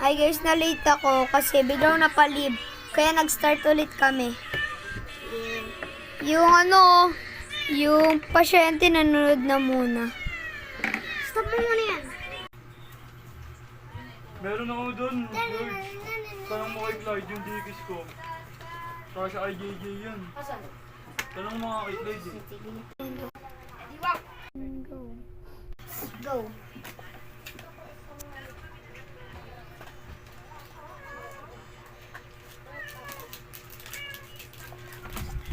Ay guys, na late ako kasi biglang napalib. Kaya nag-start ulit kami. Yung yung pasyente nanonood na muna. Stop mo muna yan. Meron ako doon, George. Tanong mo kay Clyde yung digis ko. Saka sa IJJ yun. Tanong mo nga kay Clyde eh. Go. Go.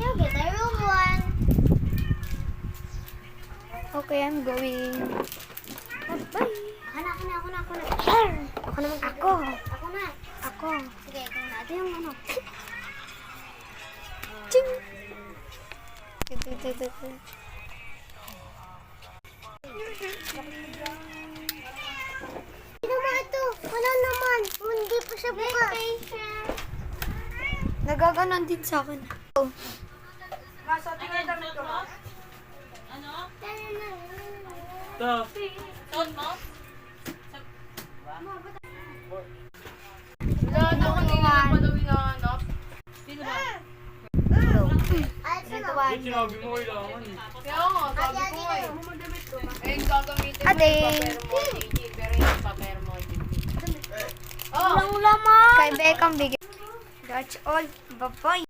You get the room one. Okay, I'm going. Bye. Ako na. Ako naman. Ako. Sige, ikaw na. Ito yung ano. Ching! Hindi naman ito. Wala naman. Hindi pa siya bukas. Nagaganon din sa akin. Oh. Masa, tingnan damit ko ba? Ano? Ta, Ton mo? Ano Pa daw hinahanap? Sino ba? ba't sinabi mo kailangan eh? Kaya nga, sabi ko nga eh. Eh, gagamitin mo Ate. yung papel mo, Gigi. Pero yung papel mo, Gigi. Oh! Walang laman. Kay Beckham bigay. That's all. Bye-bye.